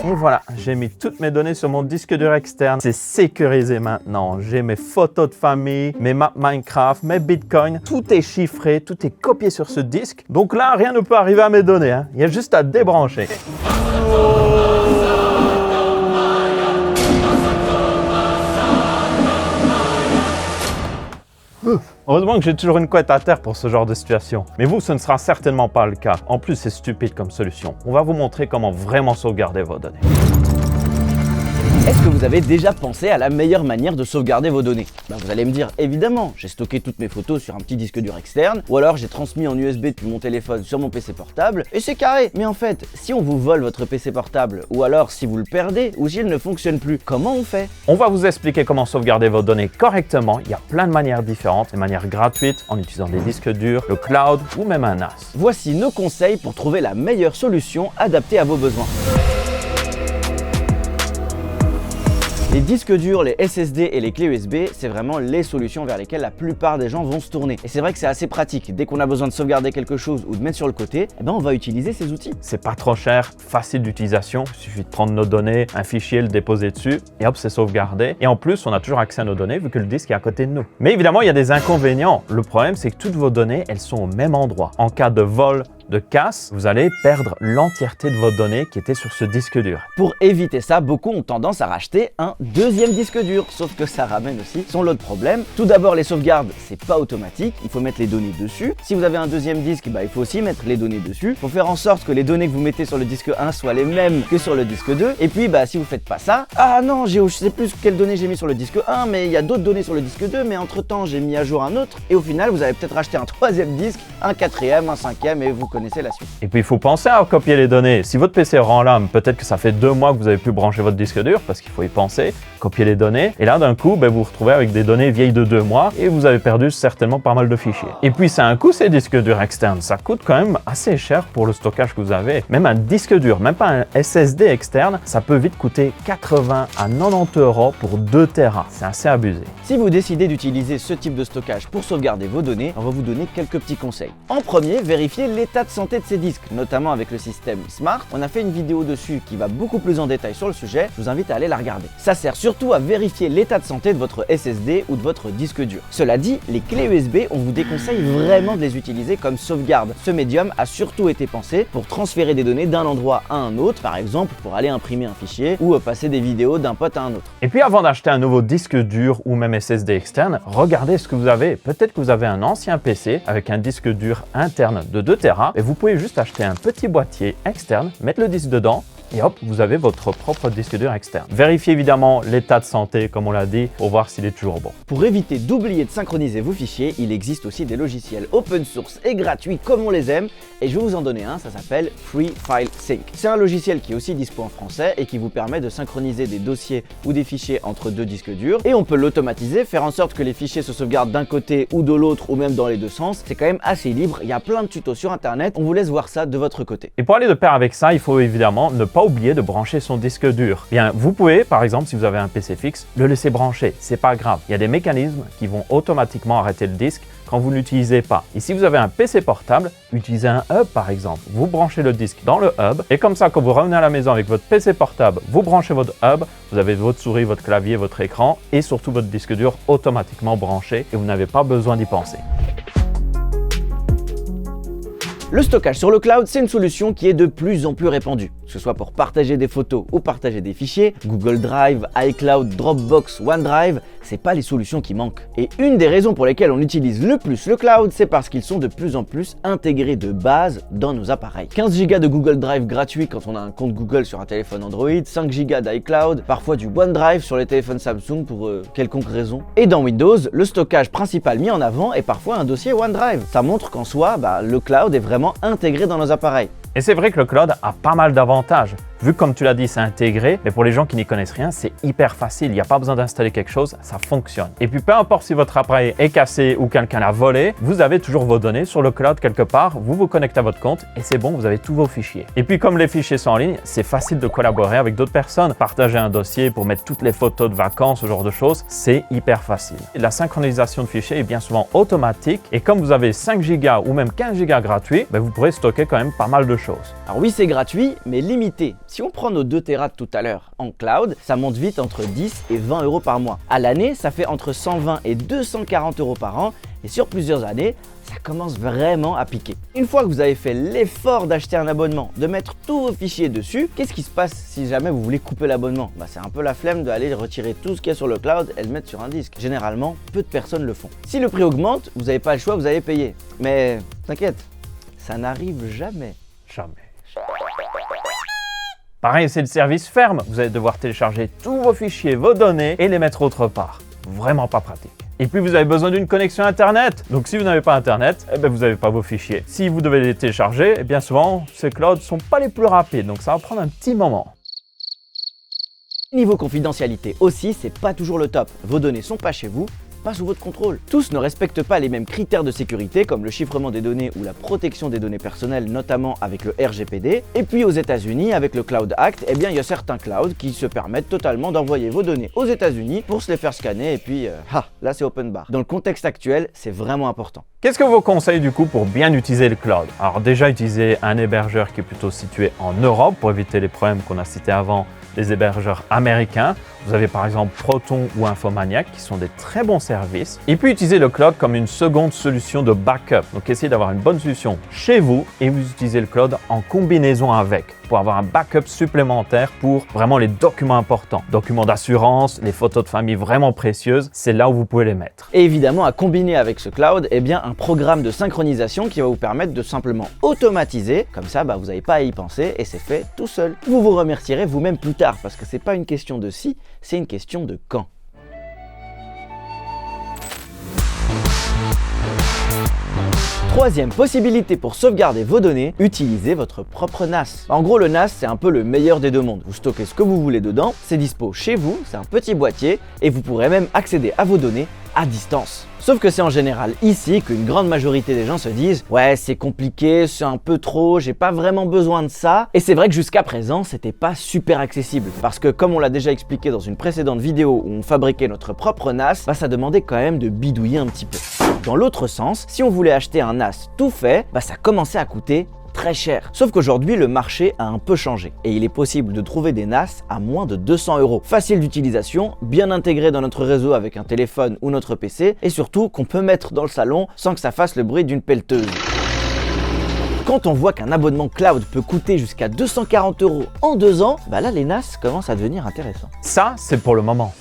Et voilà, j'ai mis toutes mes données sur mon disque dur externe. C'est sécurisé maintenant. J'ai mes photos de famille, mes maps Minecraft, mes bitcoins. Tout est chiffré, tout est copié sur ce disque. Donc là, rien ne peut arriver à mes données, hein. Il y a juste à débrancher. Heureusement que j'ai toujours une couette à terre pour ce genre de situation. Mais vous, ce ne sera certainement pas le cas. En plus, c'est stupide comme solution. On va vous montrer comment vraiment sauvegarder vos données. Est-ce que vous avez déjà pensé à la meilleure manière de sauvegarder vos données? Vous allez me dire, évidemment, j'ai stocké toutes mes photos sur un petit disque dur externe, ou alors j'ai transmis en USB depuis mon téléphone sur mon PC portable, et c'est carré. Mais en fait, si on vous vole votre PC portable, ou alors si vous le perdez, ou s'il ne fonctionne plus, comment on fait? On va vous expliquer comment sauvegarder vos données correctement. Il y a plein de manières différentes, des manières gratuites, en utilisant des disques durs, le cloud ou même un NAS. Voici nos conseils pour trouver la meilleure solution adaptée à vos besoins. Les disques durs, les SSD et les clés USB, c'est vraiment les solutions vers lesquelles la plupart des gens vont se tourner. Et c'est vrai que c'est assez pratique. Dès qu'on a besoin de sauvegarder quelque chose ou de mettre sur le côté, on va utiliser ces outils. C'est pas trop cher, facile d'utilisation. Il suffit de prendre nos données, un fichier, le déposer dessus et hop, c'est sauvegardé. Et en plus, on a toujours accès à nos données vu que le disque est à côté de nous. Mais évidemment, il y a des inconvénients. Le problème, c'est que toutes vos données, elles sont au même endroit. En cas de vol, de casse, vous allez perdre l'entièreté de vos données qui étaient sur ce disque dur. Pour éviter ça, beaucoup ont tendance à racheter un deuxième disque dur, sauf que ça ramène aussi son lot de problèmes. Tout d'abord, les sauvegardes, c'est pas automatique, il faut mettre les données dessus. Si vous avez un deuxième disque, il faut aussi mettre les données dessus. Il faut faire en sorte que les données que vous mettez sur le disque 1 soient les mêmes que sur le disque 2. Et puis, si vous faites pas ça, ah non, je sais plus quelles données j'ai mis sur le disque 1, mais il y a d'autres données sur le disque 2, mais entre temps, j'ai mis à jour un autre. Et au final, vous allez peut-être racheter un troisième disque, un quatrième, un cinquième, et vous connaissez la suite. Et puis il faut penser à copier les données. Si votre PC rend l'âme, peut-être que ça fait 2 mois que vous avez pu brancher votre disque dur parce qu'il faut y penser, copier les données. Et là d'un coup, vous vous retrouvez avec des données vieilles de 2 mois et vous avez perdu certainement pas mal de fichiers. Et puis c'est un coût ces disques durs externes. Ça coûte quand même assez cher pour le stockage que vous avez. Même un disque dur, même pas un SSD externe, ça peut vite coûter 80 à 90 € pour 2 Tera. C'est assez abusé. Si vous décidez d'utiliser ce type de stockage pour sauvegarder vos données, on va vous donner quelques petits conseils. En premier, vérifiez l'état de santé de ces disques, notamment avec le système Smart. On a fait une vidéo dessus qui va beaucoup plus en détail sur le sujet, je vous invite à aller la regarder. Ça sert surtout à vérifier l'état de santé de votre SSD ou de votre disque dur. Cela dit, les clés USB, on vous déconseille vraiment de les utiliser comme sauvegarde. Ce médium a surtout été pensé pour transférer des données d'un endroit à un autre, par exemple pour aller imprimer un fichier ou passer des vidéos d'un pote à un autre. Et puis avant d'acheter un nouveau disque dur ou même SSD externe, regardez ce que vous avez. Peut-être que vous avez un ancien PC avec un disque dur interne de 2 Tera et vous pouvez juste acheter un petit boîtier externe, mettre le disque dedans et hop, vous avez votre propre disque dur externe. Vérifiez évidemment l'état de santé, comme on l'a dit, pour voir s'il est toujours bon. Pour éviter d'oublier de synchroniser vos fichiers, il existe aussi des logiciels open source et gratuits comme on les aime, et je vais vous en donner un, ça s'appelle Free File Sync. C'est un logiciel qui est aussi dispo en français et qui vous permet de synchroniser des dossiers ou des fichiers entre 2 disques durs, et on peut l'automatiser, faire en sorte que les fichiers se sauvegardent d'un côté ou de l'autre ou même dans les deux sens. C'est quand même assez libre, il y a plein de tutos sur internet, on vous laisse voir ça de votre côté. Et pour aller de pair avec ça, il faut évidemment ne pas oublier de brancher son disque dur. Bien, vous pouvez, par exemple, si vous avez un PC fixe, le laisser brancher, c'est pas grave. Il y a des mécanismes qui vont automatiquement arrêter le disque quand vous ne l'utilisez pas. Et si vous avez un PC portable, utilisez un hub par exemple. Vous branchez le disque dans le hub et comme ça, quand vous revenez à la maison avec votre PC portable, vous branchez votre hub, vous avez votre souris, votre clavier, votre écran et surtout votre disque dur automatiquement branché et vous n'avez pas besoin d'y penser. Le stockage sur le cloud, c'est une solution qui est de plus en plus répandue. Que ce soit pour partager des photos ou partager des fichiers, Google Drive, iCloud, Dropbox, OneDrive, c'est pas les solutions qui manquent. Et une des raisons pour lesquelles on utilise le plus le cloud, c'est parce qu'ils sont de plus en plus intégrés de base dans nos appareils. 15 Go de Google Drive gratuit quand on a un compte Google sur un téléphone Android, 5 Go d'iCloud, parfois du OneDrive sur les téléphones Samsung pour quelconque raison. Et dans Windows, le stockage principal mis en avant est parfois un dossier OneDrive. Ça montre qu'en soi, le cloud est vraiment intégré dans nos appareils. Et c'est vrai que le cloud a pas mal d'avantages. Vu que, comme tu l'as dit, c'est intégré, mais pour les gens qui n'y connaissent rien, c'est hyper facile. Il n'y a pas besoin d'installer quelque chose, ça fonctionne. Et puis, peu importe si votre appareil est cassé ou quelqu'un l'a volé, vous avez toujours vos données sur le cloud quelque part, vous vous connectez à votre compte et c'est bon, vous avez tous vos fichiers. Et puis, comme les fichiers sont en ligne, c'est facile de collaborer avec d'autres personnes. Partager un dossier pour mettre toutes les photos de vacances, ce genre de choses, c'est hyper facile. Et la synchronisation de fichiers est bien souvent automatique et comme vous avez 5 Go ou même 15 Go gratuits, vous pourrez stocker quand même pas mal de choses. Alors oui, c'est gratuit, mais limité. Si on prend nos 2 Tera de tout à l'heure en cloud, ça monte vite entre 10 et 20 euros par mois. À l'année, ça fait entre 120 et 240 euros par an et sur plusieurs années, ça commence vraiment à piquer. Une fois que vous avez fait l'effort d'acheter un abonnement, de mettre tous vos fichiers dessus, qu'est-ce qui se passe si jamais vous voulez couper l'abonnement? C'est un peu la flemme d'aller retirer tout ce qu'il y a sur le cloud et le mettre sur un disque. Généralement, peu de personnes le font. Si le prix augmente, vous n'avez pas le choix, vous allez payer. Mais t'inquiète, ça n'arrive jamais. Jamais. Pareil, c'est le service ferme. Vous allez devoir télécharger tous vos fichiers, vos données et les mettre autre part. Vraiment pas pratique. Et puis vous avez besoin d'une connexion internet. Donc si vous n'avez pas internet, vous n'avez pas vos fichiers. Si vous devez les télécharger, bien souvent, ces clouds ne sont pas les plus rapides. Donc ça va prendre un petit moment. Niveau confidentialité aussi, c'est pas toujours le top. Vos données sont pas chez vous, pas sous votre contrôle. Tous ne respectent pas les mêmes critères de sécurité comme le chiffrement des données ou la protection des données personnelles, notamment avec le RGPD. Et puis aux États-Unis, avec le Cloud Act, il y a certains clouds qui se permettent totalement d'envoyer vos données aux États-Unis pour se les faire scanner et puis là c'est open bar. Dans le contexte actuel, c'est vraiment important. Qu'est-ce que vous conseillez du coup pour bien utiliser le cloud? Alors déjà, utilisez un hébergeur qui est plutôt situé en Europe pour éviter les problèmes qu'on a cités avant, les hébergeurs américains. Vous avez par exemple Proton ou Infomaniac qui sont des très bons services. Et puis utilisez le cloud comme une seconde solution de backup. Donc essayez d'avoir une bonne solution chez vous et vous utilisez le cloud en combinaison avec pour avoir un backup supplémentaire pour vraiment les documents importants. Documents d'assurance, les photos de famille vraiment précieuses, c'est là où vous pouvez les mettre. Et évidemment, à combiner avec ce cloud, un programme de synchronisation qui va vous permettre de simplement automatiser. Comme ça, vous n'avez pas à y penser et c'est fait tout seul. Vous vous remercierez vous-même plus tard parce que c'est pas une question de si, c'est une question de quand. Troisième possibilité pour sauvegarder vos données, utilisez votre propre NAS. En gros, le NAS, c'est un peu le meilleur des deux mondes. Vous stockez ce que vous voulez dedans, c'est dispo chez vous, c'est un petit boîtier et vous pourrez même accéder à vos données à distance. Sauf que c'est en général ici qu'une grande majorité des gens se disent « Ouais, c'est compliqué, c'est un peu trop, j'ai pas vraiment besoin de ça ». Et c'est vrai que jusqu'à présent, c'était pas super accessible. Parce que comme on l'a déjà expliqué dans une précédente vidéo où on fabriquait notre propre NAS, ça demandait quand même de bidouiller un petit peu. Dans l'autre sens, si on voulait acheter un NAS tout fait, ça commençait à coûter très cher. Sauf qu'aujourd'hui, le marché a un peu changé et il est possible de trouver des NAS à moins de 200 €. Facile d'utilisation, bien intégré dans notre réseau avec un téléphone ou notre PC et surtout qu'on peut mettre dans le salon sans que ça fasse le bruit d'une pelleteuse. Quand on voit qu'un abonnement cloud peut coûter jusqu'à 240 € en 2 ans, là les NAS commencent à devenir intéressants. Ça, c'est pour le moment.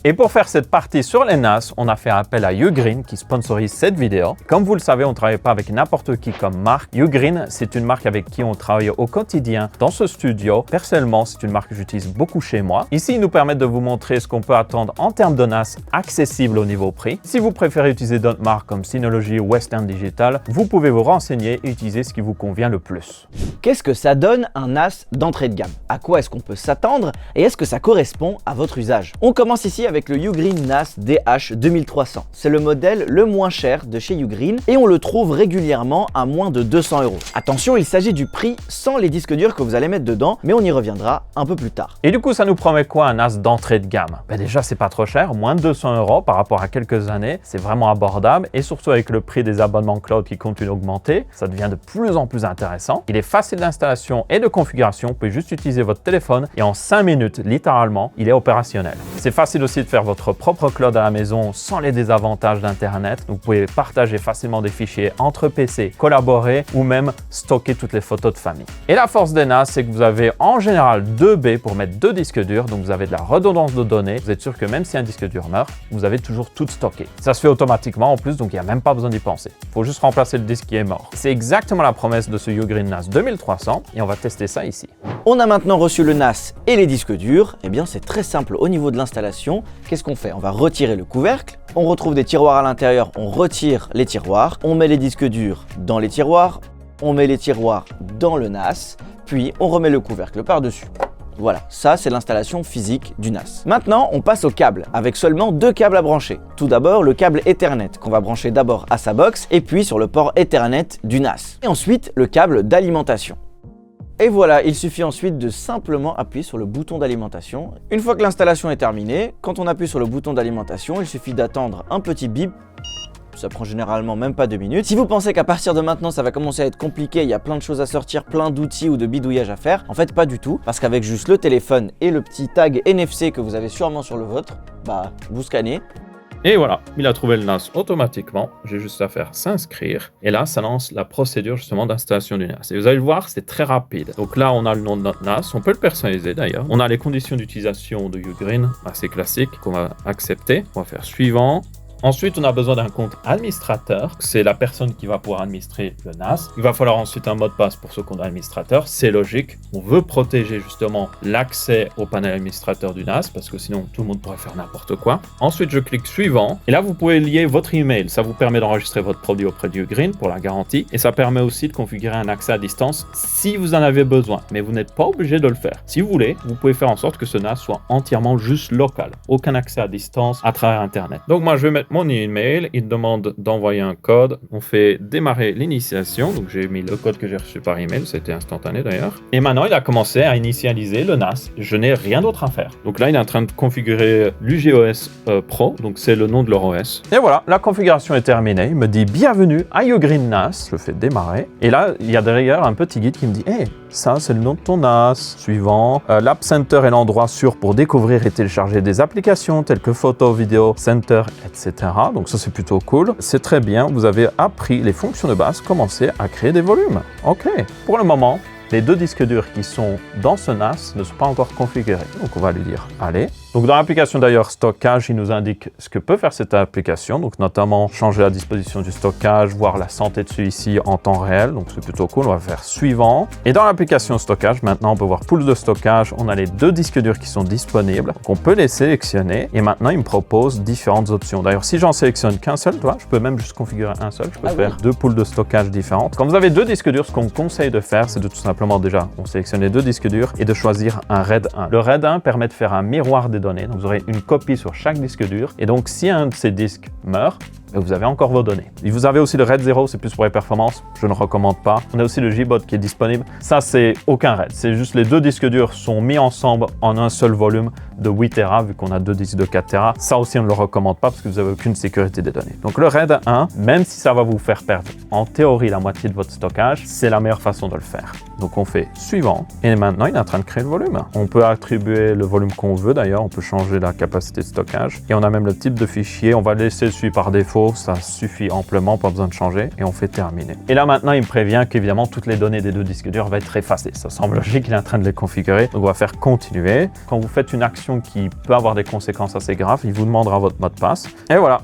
Et pour faire cette partie sur les NAS, on a fait appel à Ugreen qui sponsorise cette vidéo. Comme vous le savez, on ne travaille pas avec n'importe qui comme marque. Ugreen, c'est une marque avec qui on travaille au quotidien dans ce studio. Personnellement, c'est une marque que j'utilise beaucoup chez moi. Ici, ils nous permettent de vous montrer ce qu'on peut attendre en termes de NAS accessible au niveau prix. Si vous préférez utiliser d'autres marques comme Synology ou Western Digital, vous pouvez vous renseigner et utiliser ce qui vous convient le plus. Qu'est-ce que ça donne un NAS d'entrée de gamme? À quoi est-ce qu'on peut s'attendre et est-ce que ça correspond à votre usage? On commence ici avec le Ugreen NAS DH2300. C'est le modèle le moins cher de chez Ugreen et on le trouve régulièrement à moins de 200 €. Attention, il s'agit du prix sans les disques durs que vous allez mettre dedans, mais on y reviendra un peu plus tard. Et du coup, ça nous promet quoi un NAS d'entrée de gamme? Déjà, c'est pas trop cher, moins de 200 € par rapport à quelques années. C'est vraiment abordable et surtout avec le prix des abonnements cloud qui continue d'augmenter, ça devient de plus en plus intéressant. Il est facile d'installation et de configuration. Vous pouvez juste utiliser votre téléphone et en 5 minutes, littéralement, il est opérationnel. C'est facile aussi de faire votre propre cloud à la maison sans les désavantages d'Internet. Vous pouvez partager facilement des fichiers entre PC, collaborer ou même stocker toutes les photos de famille. Et la force des NAS, c'est que vous avez en général 2 baies pour mettre 2 disques durs. Donc vous avez de la redondance de données. Vous êtes sûr que même si un disque dur meurt, vous avez toujours tout stocké. Ça se fait automatiquement en plus, donc il n'y a même pas besoin d'y penser. Il faut juste remplacer le disque qui est mort. C'est exactement la promesse de ce Ugreen NAS 2300 et on va tester ça ici. On a maintenant reçu le NAS et les disques durs. C'est très simple au niveau de l'installation. Qu'est-ce qu'on fait? On va retirer le couvercle, on retrouve des tiroirs à l'intérieur, on retire les tiroirs, on met les disques durs dans les tiroirs, on met les tiroirs dans le NAS, puis on remet le couvercle par-dessus. Voilà, ça c'est l'installation physique du NAS. Maintenant, on passe au câble, avec seulement 2 câbles à brancher. Tout d'abord, le câble Ethernet, qu'on va brancher d'abord à sa box, et puis sur le port Ethernet du NAS. Et ensuite, le câble d'alimentation. Et voilà, il suffit ensuite de simplement appuyer sur le bouton d'alimentation. Une fois que l'installation est terminée, quand on appuie sur le bouton d'alimentation, il suffit d'attendre un petit bip ça prend généralement même pas 2 minutes. Si vous pensez qu'à partir de maintenant ça va commencer à être compliqué, il y a plein de choses à sortir, plein d'outils ou de bidouillage à faire, en fait pas du tout, parce qu'avec juste le téléphone et le petit tag NFC que vous avez sûrement sur le vôtre, bah vous scannez. Et voilà, il a trouvé le NAS automatiquement. J'ai juste à faire s'inscrire. Et là, ça lance la procédure justement d'installation du NAS. Et vous allez le voir, c'est très rapide. Donc là, on a le nom de notre NAS. On peut le personnaliser d'ailleurs. On a les conditions d'utilisation de Ugreen, assez classiques, qu'on va accepter. On va faire suivant. Ensuite, on a besoin d'un compte administrateur. C'est la personne qui va pouvoir administrer le NAS. Il va falloir ensuite un mot de passe pour ce compte administrateur. C'est logique. On veut protéger justement l'accès au panel administrateur du NAS parce que sinon, tout le monde pourrait faire n'importe quoi. Ensuite, je clique suivant. Et là, vous pouvez lier votre email. Ça vous permet d'enregistrer votre produit auprès de Ugreen pour la garantie. Et ça permet aussi de configurer un accès à distance si vous en avez besoin. Mais vous n'êtes pas obligé de le faire. Si vous voulez, vous pouvez faire en sorte que ce NAS soit entièrement juste local. Aucun accès à distance à travers Internet. Donc moi, je vais mettre mon email, il demande d'envoyer un code, on fait démarrer l'initialisation, donc j'ai mis le code que j'ai reçu par email, c'était instantané d'ailleurs, et maintenant il a commencé à initialiser le NAS, je n'ai rien d'autre à faire. Donc là il est en train de configurer l'UGOS Pro, donc c'est le nom de leur OS. Et voilà, la configuration est terminée, il me dit bienvenue à Ugreen NAS, je fais démarrer, et là il y a derrière un petit guide qui me dit hey, ça c'est le nom de ton NAS. Suivant, l'App Center est l'endroit sûr pour découvrir et télécharger des applications telles que Photo, Vidéo, Center, etc. Donc ça c'est plutôt cool. C'est très bien, vous avez appris les fonctions de base, commencez à créer des volumes. Ok, pour le moment, les 2 disques durs qui sont dans ce NAS ne sont pas encore configurés. Donc on va lui dire allez. Donc dans l'application d'ailleurs stockage, il nous indique ce que peut faire cette application, donc notamment changer la disposition du stockage, voir la santé de celui-ci en temps réel, donc c'est plutôt cool, on va faire suivant. Et dans l'application stockage, maintenant on peut voir pool de stockage, on a les 2 disques durs qui sont disponibles, donc on peut les sélectionner et maintenant il me propose différentes options. D'ailleurs si j'en sélectionne qu'un seul, je peux même juste configurer un seul, je peux faire 2 pools de stockage différentes. Quand vous avez 2 disques durs, ce qu'on conseille de faire, c'est de tout simplement déjà, on sélectionne les 2 disques durs et de choisir un RAID 1. Le RAID 1 permet de faire un miroir des données. Donc vous aurez une copie sur chaque disque dur. Et donc, si un de ces disques meurt, vous avez encore vos données. Et vous avez aussi le RAID 0, c'est plus pour les performances. Je ne recommande pas. On a aussi le JBOD qui est disponible. Ça, c'est aucun RAID. C'est juste les 2 disques durs sont mis ensemble en un seul volume de 8 Tera, vu qu'on a 2 disques de 4 Tera. Ça aussi, on ne le recommande pas parce que vous n'avez aucune sécurité des données. Donc le RAID 1, même si ça va vous faire perdre en théorie la moitié de votre stockage, c'est la meilleure façon de le faire. Donc on fait suivant. Et maintenant, il est en train de créer le volume. On peut attribuer le volume qu'on veut d'ailleurs. On peut changer la capacité de stockage. Et on a même le type de fichier. On va laisser celui par défaut. Ça suffit amplement, pas besoin de changer. Et on fait terminer. Et là maintenant, il me prévient qu'évidemment, toutes les données des 2 disques durs vont être effacées. Ça semble logique, il est en train de les configurer. Donc on va faire continuer. Quand vous faites une action qui peut avoir des conséquences assez graves, il vous demandera votre mot de passe. Et voilà.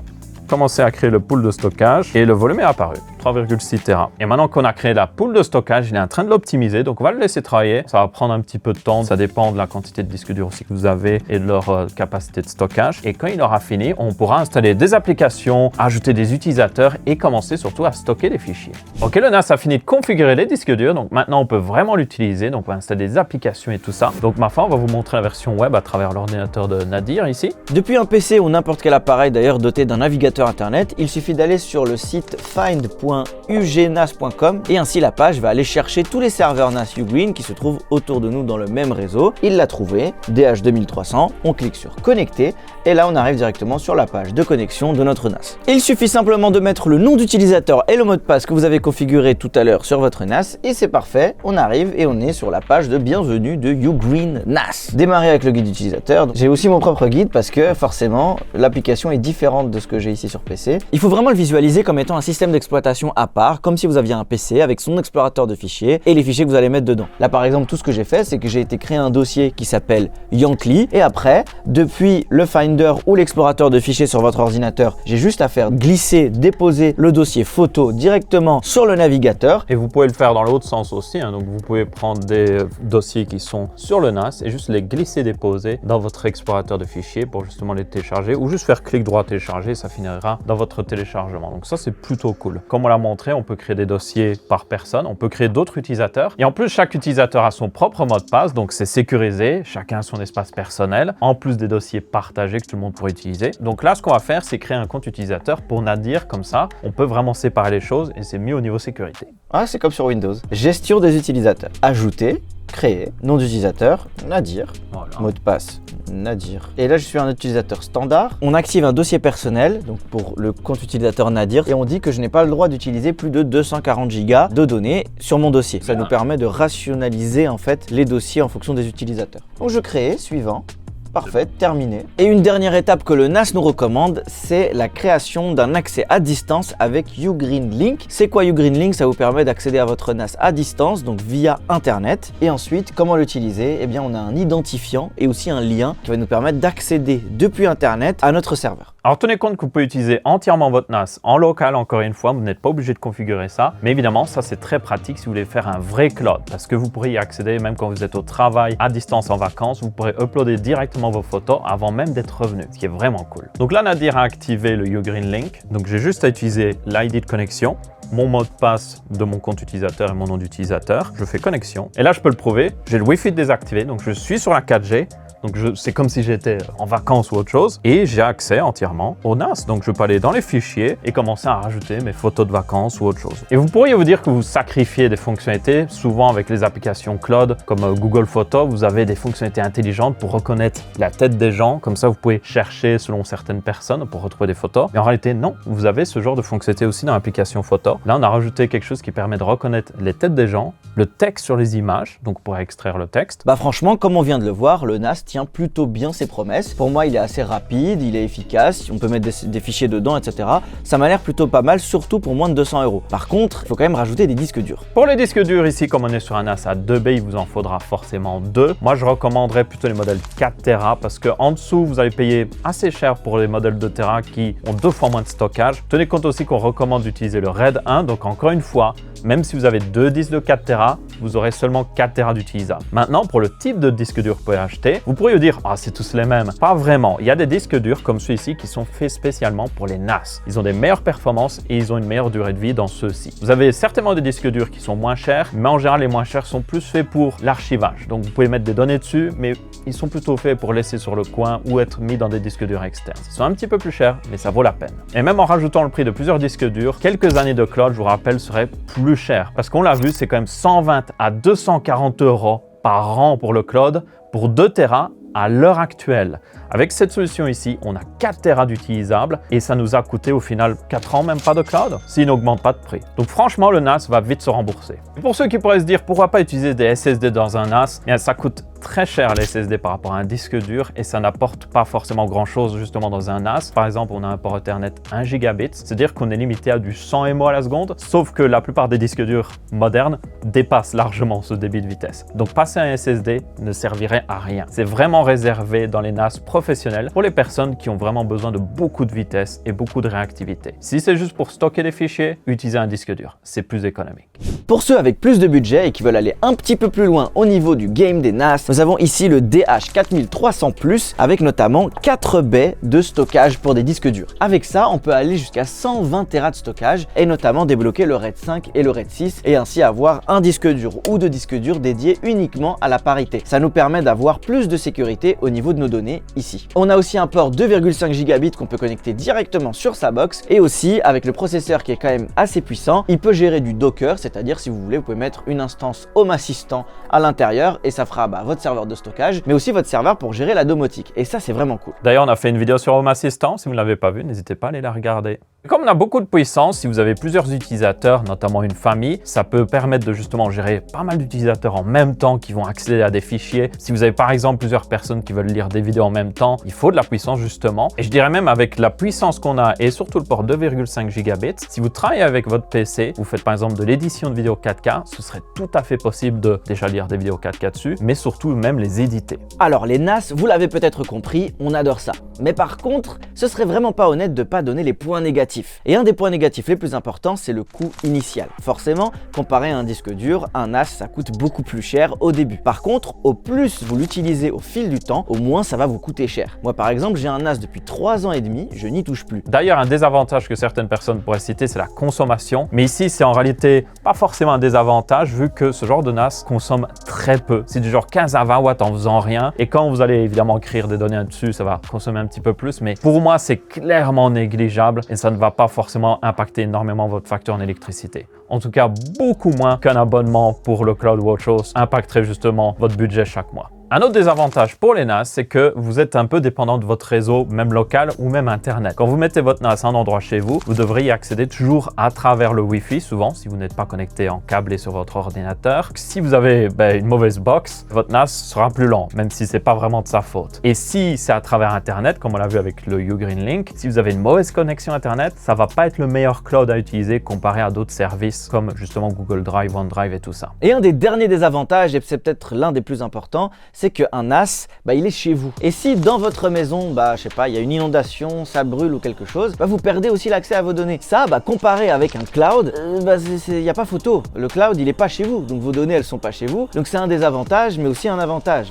Commencer à créer le pool de stockage et le volume est apparu, 3,6 Tera. Et maintenant qu'on a créé la pool de stockage, il est en train de l'optimiser, donc on va le laisser travailler. Ça va prendre un petit peu de temps, ça dépend de la quantité de disques durs aussi que vous avez et de leur capacité de stockage. Et quand il aura fini, on pourra installer des applications, ajouter des utilisateurs et commencer surtout à stocker des fichiers. Ok, le NAS a fini de configurer les disques durs, donc maintenant on peut vraiment l'utiliser, donc on va installer des applications et tout ça. Donc ma foi, on va vous montrer la version web à travers l'ordinateur de Nadir ici. Depuis un PC ou n'importe quel appareil d'ailleurs doté d'un navigateur internet, il suffit d'aller sur le site find.ugnas.com et ainsi la page va aller chercher tous les serveurs NAS Ugreen qui se trouvent autour de nous dans le même réseau. Il l'a trouvé, DH2300, on clique sur connecter et là on arrive directement sur la page de connexion de notre NAS. Il suffit simplement de mettre le nom d'utilisateur et le mot de passe que vous avez configuré tout à l'heure sur votre NAS et c'est parfait, on arrive et on est sur la page de bienvenue de Ugreen NAS. Démarrer avec le guide utilisateur. J'ai aussi mon propre guide parce que forcément l'application est différente de ce que j'ai ici sur PC. Il faut vraiment le visualiser comme étant un système d'exploitation à part, comme si vous aviez un PC avec son explorateur de fichiers et les fichiers que vous allez mettre dedans. Là par exemple, tout ce que j'ai fait, c'est que j'ai été créer un dossier qui s'appelle Yankly et après, depuis le Finder ou l'explorateur de fichiers sur votre ordinateur, j'ai juste à faire glisser, déposer le dossier photo directement sur le navigateur. Et vous pouvez le faire dans l'autre sens aussi, donc vous pouvez prendre des dossiers qui sont sur le NAS et juste les glisser, déposer dans votre explorateur de fichiers pour justement les télécharger ou juste faire clic droit télécharger, ça finira dans votre téléchargement. Donc ça c'est plutôt cool. Comme on l'a montré, on peut créer des dossiers par personne, on peut créer d'autres utilisateurs et en plus chaque utilisateur a son propre mot de passe, donc c'est sécurisé, chacun a son espace personnel, en plus des dossiers partagés que tout le monde pourrait utiliser. Donc là ce qu'on va faire, c'est créer un compte utilisateur pour Nadir, comme ça on peut vraiment séparer les choses et c'est mieux au niveau sécurité. Ah, c'est comme sur Windows. Gestion des utilisateurs. Ajouter, créer, nom d'utilisateur, Nadir, voilà. Mot de passe, Nadir. Et là, je suis un utilisateur standard. On active un dossier personnel, donc pour le compte utilisateur Nadir, et on dit que je n'ai pas le droit d'utiliser plus de 240 Go de données sur mon dossier. Ça nous permet de rationaliser en fait les dossiers en fonction des utilisateurs. Donc je crée, suivant. Parfait, terminé. Et une dernière étape que le NAS nous recommande, c'est la création d'un accès à distance avec Ugreen Link. C'est quoi Ugreen Link? Ça vous permet d'accéder à votre NAS à distance, donc via Internet. Et ensuite, comment l'utiliser? Eh bien, on a un identifiant et aussi un lien qui va nous permettre d'accéder depuis Internet à notre serveur. Alors tenez compte que vous pouvez utiliser entièrement votre NAS en local, encore une fois, vous n'êtes pas obligé de configurer ça. Mais évidemment, ça c'est très pratique si vous voulez faire un vrai cloud, parce que vous pourrez y accéder même quand vous êtes au travail, à distance, en vacances. Vous pourrez uploader directement vos photos avant même d'être revenu, ce qui est vraiment cool. Donc là, Nadir a activé le Ugreen Link. Donc j'ai juste à utiliser l'ID de connexion, mon mot de passe de mon compte utilisateur et mon nom d'utilisateur. Je fais connexion. Et là, je peux le prouver. J'ai le Wi-Fi désactivé, donc je suis sur la 4G. Donc c'est comme si j'étais en vacances ou autre chose et j'ai accès entièrement au NAS. Donc je peux aller dans les fichiers et commencer à rajouter mes photos de vacances ou autre chose. Et vous pourriez vous dire que vous sacrifiez des fonctionnalités. Souvent avec les applications cloud comme Google Photos, vous avez des fonctionnalités intelligentes pour reconnaître la tête des gens. Comme ça, vous pouvez chercher selon certaines personnes pour retrouver des photos. Mais en réalité, non. Vous avez ce genre de fonctionnalité aussi dans l'application photo. Là, on a rajouté quelque chose qui permet de reconnaître les têtes des gens, le texte sur les images. Donc pour extraire le texte. Bah franchement, comme on vient de le voir, le NAS tient plutôt bien ses promesses. Pour moi, il est assez rapide, il est efficace, on peut mettre des fichiers dedans, etc. Ça m'a l'air plutôt pas mal, surtout pour moins de 200 €. Par contre, il faut quand même rajouter des disques durs. Pour les disques durs ici, comme on est sur un NAS à 2B, il vous en faudra forcément 2. Moi, je recommanderais plutôt les modèles 4 Tera parce qu'en dessous, vous allez payer assez cher pour les modèles de Tera qui ont 2 fois moins de stockage. Tenez compte aussi qu'on recommande d'utiliser le RAID 1, donc encore une fois, même si vous avez 2 disques de 4 Tera, vous aurez seulement 4 Tera d'utilisables. Maintenant, pour le type de disque dur que vous pouvez acheter, vous pourriez vous dire « Ah, c'est tous les mêmes ». Pas vraiment. Il y a des disques durs comme ceux-ci qui sont faits spécialement pour les NAS. Ils ont des meilleures performances et ils ont une meilleure durée de vie dans ceux-ci. Vous avez certainement des disques durs qui sont moins chers, mais en général, les moins chers sont plus faits pour l'archivage. Donc, vous pouvez mettre des données dessus, mais ils sont plutôt faits pour laisser sur le coin ou être mis dans des disques durs externes. Ils sont un petit peu plus chers, mais ça vaut la peine. Et même en rajoutant le prix de plusieurs disques durs, quelques années de cloud, je vous rappelle, seraient plus cher. Parce qu'on l'a vu, c'est quand même 120 à 240 € par an pour le cloud, pour 2 Tera à l'heure actuelle. Avec cette solution ici, on a 4 Tera d'utilisables et ça nous a coûté au final 4 ans, même pas de cloud, s'il n'augmente pas de prix. Donc franchement, le NAS va vite se rembourser. Et pour ceux qui pourraient se dire pourquoi pas utiliser des SSD dans un NAS, bien, ça coûte très cher les SSD par rapport à un disque dur et ça n'apporte pas forcément grand chose justement dans un NAS. Par exemple, on a un port Ethernet 1 gigabit, c'est-à-dire qu'on est limité à du 100 MO à la seconde, sauf que la plupart des disques durs modernes dépassent largement ce débit de vitesse. Donc passer un SSD ne servirait à rien. C'est vraiment réservé dans les NAS professionnels pour les personnes qui ont vraiment besoin de beaucoup de vitesse et beaucoup de réactivité. Si c'est juste pour stocker des fichiers, utilisez un disque dur, c'est plus économique. Pour ceux avec plus de budget et qui veulent aller un petit peu plus loin au niveau du game des NAS, nous avons ici le DH4300+, avec notamment 4 baies de stockage pour des disques durs. Avec ça, on peut aller jusqu'à 120 Tera de stockage et notamment débloquer le RAID 5 et le RAID 6 et ainsi avoir un disque dur ou deux disques durs dédiés uniquement à la parité. Ça nous permet d'avoir plus de sécurité au niveau de nos données ici. On a aussi un port 2,5 gigabits qu'on peut connecter directement sur sa box et aussi avec le processeur qui est quand même assez puissant, il peut gérer du Docker, c'est-à-dire si vous voulez, vous pouvez mettre une instance Home Assistant à l'intérieur et ça fera votre serveur de stockage, mais aussi votre serveur pour gérer la domotique. Et ça, c'est vraiment cool. D'ailleurs, on a fait une vidéo sur Home Assistant. Si vous ne l'avez pas vue, n'hésitez pas à aller la regarder. Comme on a beaucoup de puissance, si vous avez plusieurs utilisateurs, notamment une famille, ça peut permettre de justement gérer pas mal d'utilisateurs en même temps qui vont accéder à des fichiers. Si vous avez par exemple plusieurs personnes qui veulent lire des vidéos en même temps, il faut de la puissance justement. Et je dirais même avec la puissance qu'on a et surtout le port 2,5 gigabits, si vous travaillez avec votre PC, vous faites par exemple de l'édition de vidéos 4K, ce serait tout à fait possible de déjà lire des vidéos 4K dessus, mais surtout même les éditer. Alors les NAS, vous l'avez peut-être compris, on adore ça. Mais par contre, ce serait vraiment pas honnête de pas donner les points négatifs. Et un des points négatifs les plus importants, c'est le coût initial. Forcément, comparé à un disque dur, un NAS, ça coûte beaucoup plus cher au début. Par contre, au plus vous l'utilisez au fil du temps, au moins ça va vous coûter cher. Moi par exemple, j'ai un NAS depuis 3 ans et demi, je n'y touche plus. D'ailleurs, un désavantage que certaines personnes pourraient citer, c'est la consommation. Mais ici, c'est en réalité pas forcément un désavantage vu que ce genre de NAS consomme très peu. C'est du genre 15 à 20 watts en faisant rien. Et quand vous allez évidemment écrire des données dessus, ça va consommer un petit peu plus. Mais pour moi, c'est clairement négligeable et ça ne va pas forcément impacter énormément votre facture en électricité. En tout cas, beaucoup moins qu'un abonnement pour le CloudWatchOS impacterait justement votre budget chaque mois. Un autre désavantage pour les NAS, c'est que vous êtes un peu dépendant de votre réseau, même local ou même Internet. Quand vous mettez votre NAS à un endroit chez vous, vous devriez y accéder toujours à travers le Wi-Fi, souvent, si vous n'êtes pas connecté en câble et sur votre ordinateur. Si vous avez une mauvaise box, votre NAS sera plus lent, même si c'est pas vraiment de sa faute. Et si c'est à travers Internet, comme on l'a vu avec le Ugreen Link, si vous avez une mauvaise connexion Internet, ça va pas être le meilleur cloud à utiliser comparé à d'autres services comme justement Google Drive, OneDrive et tout ça. Et un des derniers désavantages, et c'est peut-être l'un des plus importants, c'est qu'un NAS, il est chez vous. Et si dans votre maison, je sais pas, il y a une inondation, ça brûle ou quelque chose, vous perdez aussi l'accès à vos données. Ça, comparé avec un cloud, il n'y a pas photo. Le cloud, il n'est pas chez vous, donc vos données, elles sont pas chez vous. Donc c'est un désavantage, mais aussi un avantage.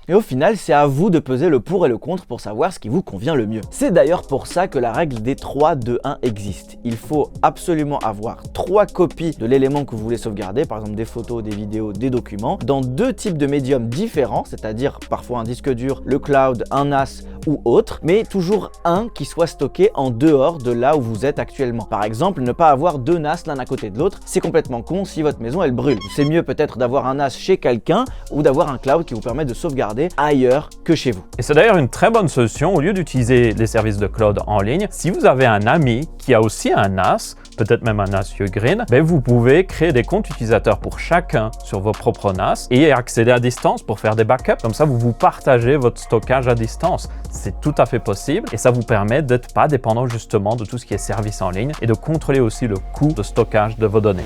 Et au final, c'est à vous de peser le pour et le contre pour savoir ce qui vous convient le mieux. C'est d'ailleurs pour ça que la règle des 3, 2, 1 existe. Il faut absolument avoir 3 copies de l'élément que vous voulez sauvegarder, par exemple des photos, des vidéos, des documents, dans 2 types de médiums différents, c'est-à-dire parfois un disque dur, le cloud, un NAS ou autre, mais toujours un qui soit stocké en dehors de là où vous êtes actuellement. Par exemple, ne pas avoir 2 NAS l'un à côté de l'autre, c'est complètement con si votre maison elle brûle. C'est mieux peut-être d'avoir un NAS chez quelqu'un ou d'avoir un cloud qui vous permet de sauvegarder ailleurs que chez vous. Et c'est d'ailleurs une très bonne solution au lieu d'utiliser les services de cloud en ligne. Si vous avez un ami qui a aussi un NAS, peut-être même un NAS Ugreen, vous pouvez créer des comptes utilisateurs pour chacun sur vos propres NAS et accéder à distance pour faire des backups. Comme ça, vous partagez votre stockage à distance. C'est tout à fait possible et ça vous permet d'être pas dépendant justement de tout ce qui est service en ligne et de contrôler aussi le coût de stockage de vos données.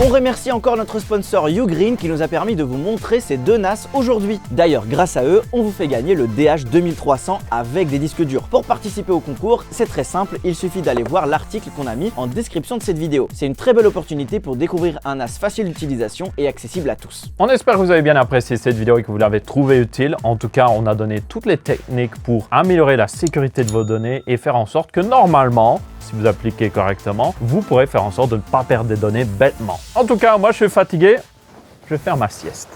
On remercie encore notre sponsor Ugreen qui nous a permis de vous montrer ces 2 NAS aujourd'hui. D'ailleurs, grâce à eux, on vous fait gagner le DH2300 avec des disques durs. Pour participer au concours, c'est très simple, il suffit d'aller voir l'article qu'on a mis en description de cette vidéo. C'est une très belle opportunité pour découvrir un NAS facile d'utilisation et accessible à tous. On espère que vous avez bien apprécié cette vidéo et que vous l'avez trouvée utile. En tout cas, on a donné toutes les techniques pour améliorer la sécurité de vos données et faire en sorte que normalement, si vous appliquez correctement, vous pourrez faire en sorte de ne pas perdre des données bêtement. En tout cas, moi je suis fatigué, je vais faire ma sieste.